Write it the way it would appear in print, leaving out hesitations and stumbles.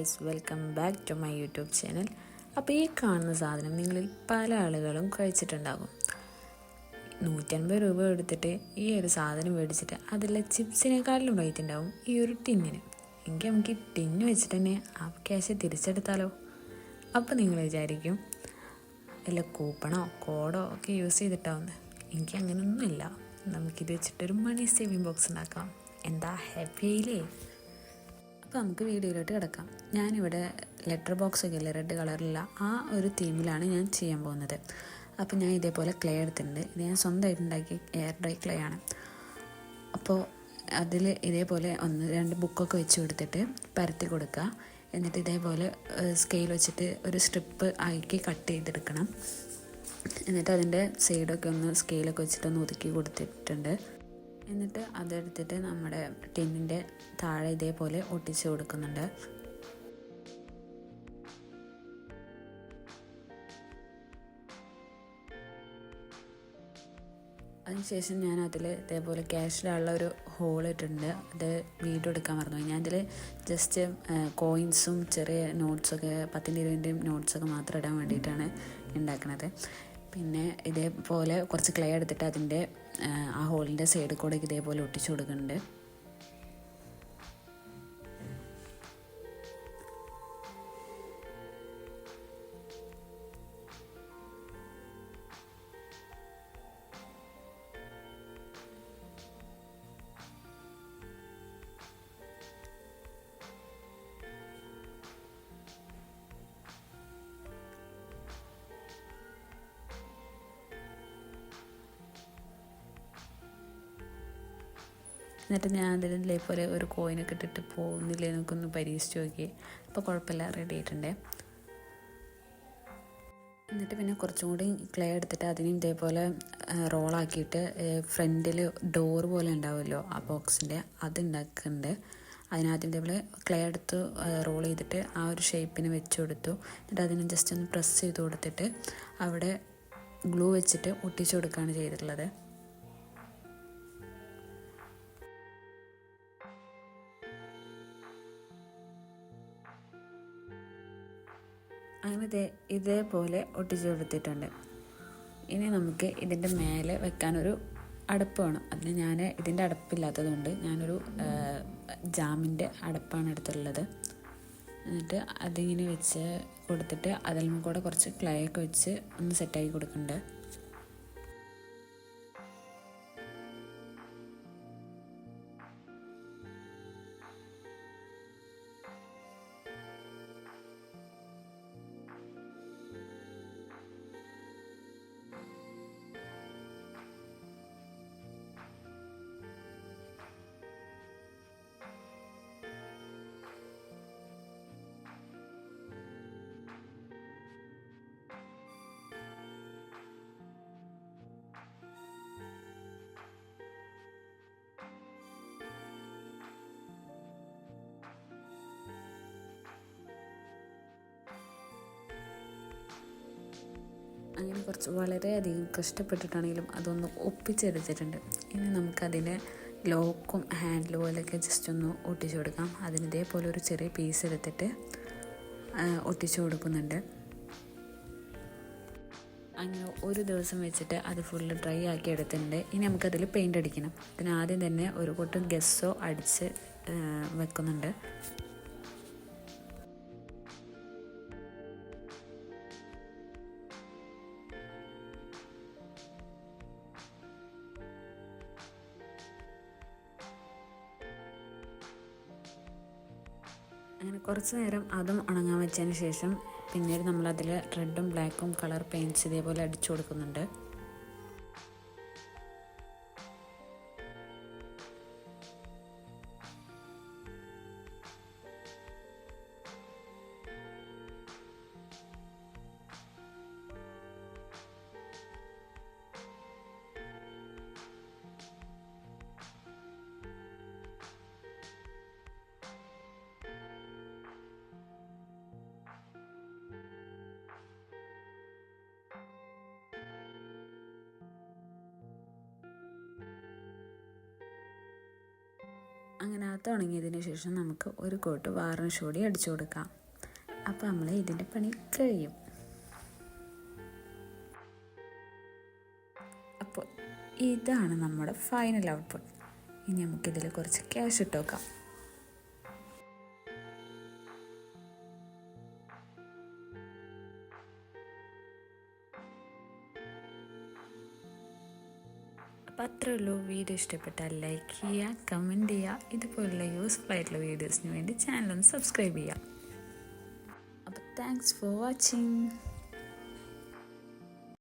Guys, welcome back to my YouTube channel. അപ്പോൾ ഈ കാണുന്ന സാധനം നിങ്ങളിൽ പല ആളുകളും കഴിച്ചിട്ടുണ്ടാകും. 150 രൂപ എടുത്തിട്ട് ഈ ഒരു സാധനം മേടിച്ചിട്ട് അതിലെ ചിപ്സിനെക്കാളിലും റേറ്റ് ഉണ്ടാവും ഈ ഒരു ടിന്നിന്. എങ്കിൽ നമുക്ക് ഈ ടിന്ന് വെച്ചിട്ട് തന്നെ ആ ക്യാഷ് തിരിച്ചെടുത്താലോ? അപ്പോൾ നിങ്ങൾ വിചാരിക്കും വല്ല കൂപ്പണോ കോഡോ ഒക്കെ യൂസ് ചെയ്തിട്ടാവുന്നത്. എനിക്ക് അങ്ങനെയൊന്നുമില്ല. നമുക്കിത് വെച്ചിട്ടൊരു മണി സേവിങ് ബോക്സ് ഉണ്ടാക്കാം. എന്താ ഹാപ്പിയില്ലേ? അപ്പോൾ നമുക്ക് വീഡിയോയിലോട്ട് കിടക്കാം. ഞാനിവിടെ ലെറ്റർ ബോക്സ് ഒക്കെ ഇല്ലേ, റെഡ് കളറിലുള്ള ആ ഒരു തീമിലാണ് ഞാൻ ചെയ്യാൻ പോകുന്നത്. അപ്പോൾ ഞാൻ ഇതേപോലെ ക്ലേ എടുത്തിട്ടുണ്ട്. ഇത് ഞാൻ സ്വന്തമായിട്ട് ഉണ്ടാക്കിയ എയർ ഡ്രൈ ക്ലേ ആണ്. അപ്പോൾ അതിൽ ഇതേപോലെ 1-2 ബുക്കൊക്കെ വെച്ച് കൊടുത്തിട്ട് പരത്തി കൊടുക്കുക. എന്നിട്ട് ഇതേപോലെ സ്കെയിൽ വെച്ചിട്ട് ഒരു സ്ട്രിപ്പ് ആക്കി കട്ട് ചെയ്തെടുക്കണം. എന്നിട്ട് അതിൻ്റെ സൈഡൊക്കെ ഒന്ന് സ്കെയിലൊക്കെ വെച്ചിട്ടൊന്ന് ഒതുക്കി കൊടുത്തിട്ടുണ്ട്. എന്നിട്ട് അതെടുത്തിട്ട് നമ്മുടെ ടിന്നിൻ്റെ താഴെ ഇതേപോലെ ഒട്ടിച്ച് കൊടുക്കുന്നുണ്ട്. അതിനുശേഷം ഞാൻ അതിൽ ഇതേപോലെ ക്യാഷിലുള്ള ഒരു ഹോൾ ഇട്ടിട്ടുണ്ട്. അത് വീഡിയോ എടുക്കാൻ മറന്നുപോയി. ഞാൻ അതിൽ ജസ്റ്റ് കോയിൻസും ചെറിയ നോട്ട്സൊക്കെ 10-20 നോട്ട്സൊക്കെ മാത്രം ഇടാൻ വേണ്ടിയിട്ടാണ് ഉണ്ടാക്കുന്നത്. പിന്നെ ഇതേപോലെ കുറച്ച് ക്ലേ എടുത്തിട്ട് അതിൻ്റെ ആ ഹോളിൻ്റെ സൈഡിൽ കൂടെ ഇതേപോലെ ഒട്ടിച്ചു കൊടുക്കുന്നുണ്ട്. എന്നിട്ട് ഞാൻ അതിൽ ഇതേപോലെ ഒരു കോയിനൊക്കെ ഇട്ടിട്ട് പോകുന്നില്ലേ നമുക്കൊന്ന് പരീക്ഷിച്ച് നോക്കി. അപ്പോൾ കുഴപ്പമില്ല, റെഡി ആയിട്ടുണ്ട്. എന്നിട്ട് പിന്നെ കുറച്ചും കൂടി ക്ലേ എടുത്തിട്ട് അതിനും ഇതേപോലെ റോളാക്കിയിട്ട് ഫ്രണ്ടിൽ ഡോർ പോലെ ഉണ്ടാവുമല്ലോ ആ ബോക്സിൻ്റെ, അത് ഉണ്ടാക്കുന്നുണ്ട്. അതിനാദ്യം ഇതേപോലെ ക്ലേ എടുത്ത് റോൾ ചെയ്തിട്ട് ആ ഒരു ഷേപ്പിന് വെച്ച് കൊടുത്തു. എന്നിട്ട് അതിന് ജസ്റ്റ് ഒന്ന് പ്രസ് ചെയ്ത് കൊടുത്തിട്ട് അവിടെ ഗ്ലൂ വെച്ചിട്ട് ഒട്ടിച്ചു കൊടുക്കുകയാണ് ചെയ്തിട്ടുള്ളത്. അങ്ങനെ ഇതേപോലെ ഒട്ടിച്ച് കൊടുത്തിട്ടുണ്ട്. ഇനി നമുക്ക് ഇതിൻ്റെ മേലെ വെക്കാനൊരു അടപ്പ് വേണം. അതിന് ഞാൻ ഇതിൻ്റെ അടപ്പില്ലാത്തതുകൊണ്ട് ഞാനൊരു ജാമിൻ്റെ അടപ്പാണ് എടുത്തുള്ളത്. എന്നിട്ട് അതിങ്ങനെ വെച്ച് കൊടുത്തിട്ട് അതിൽ കൂടെ കുറച്ച് ക്ലേ ഒക്കെ വെച്ച് ഒന്ന് സെറ്റാക്കി കൊടുക്കുന്നുണ്ട്. അങ്ങനെ വളരെയധികം കഷ്ടപ്പെട്ടിട്ടാണെങ്കിലും അതൊന്ന് ഒപ്പിച്ചെടുത്തിട്ടുണ്ട്. ഇനി നമുക്കതിന് ലോക്കും ഹാൻഡിൽ പോലെയൊക്കെ ജസ്റ്റ് ഒന്ന് ഒട്ടിച്ചു കൊടുക്കാം. അതിന് ഇതേപോലെ ഒരു ചെറിയ പീസ് എടുത്തിട്ട് ഒട്ടിച്ചു കൊടുക്കുന്നുണ്ട്. അങ്ങനെ ഒരു ദിവസം വെച്ചിട്ട് അത് ഫുള്ള് ഡ്രൈ ആക്കി എടുത്തിട്ടുണ്ട്. ഇനി നമുക്കതിൽ പെയിൻ്റ് അടിക്കണം. അതിന് ആദ്യം തന്നെ ഒരു പൊട്ടും ഗെസ്സോ അടിച്ച് വെക്കുന്നുണ്ട്. അങ്ങനെ കുറച്ച് നേരം അതും ഉണങ്ങാൻ വെച്ചതിന് ശേഷം പിന്നീട് നമ്മളതിൽ റെഡും ബ്ലാക്കും കളർ പെയിൻറ്റ്സ് ഇതേപോലെ അടിച്ചു കൊടുക്കുന്നുണ്ട്. അങ്ങനെ അത് ഉണങ്ങിയതിന് ശേഷം നമുക്ക് ഒരു കോട്ട് വാർണിഷ് കൂടി അടിച്ചു കൊടുക്കാം. അപ്പോൾ നമ്മൾ ഇതിൻ്റെ പണി കഴിയും. അപ്പോൾ ഇതാണ് നമ്മുടെ ഫൈനൽ ഔട്ട്പുട്ട്. ഇനി നമുക്കിതിൽ കുറച്ച് ക്യാഷ് ഇട്ട് വെക്കാം. അപ്പോൾ അത്രേ ഉള്ളൂ. വീഡിയോ ഇഷ്ടപ്പെട്ടാൽ ലൈക്ക് ചെയ്യുക, കമൻറ്റ് ചെയ്യുക. ഇതുപോലുള്ള യൂസ്ഫുൾ ആയിട്ടുള്ള വീഡിയോസിന് വേണ്ടി ചാനൽ ഒന്ന് സബ്സ്ക്രൈബ് ചെയ്യുക. അപ്പോൾ താങ്ക്സ് ഫോർ വാച്ചിങ്.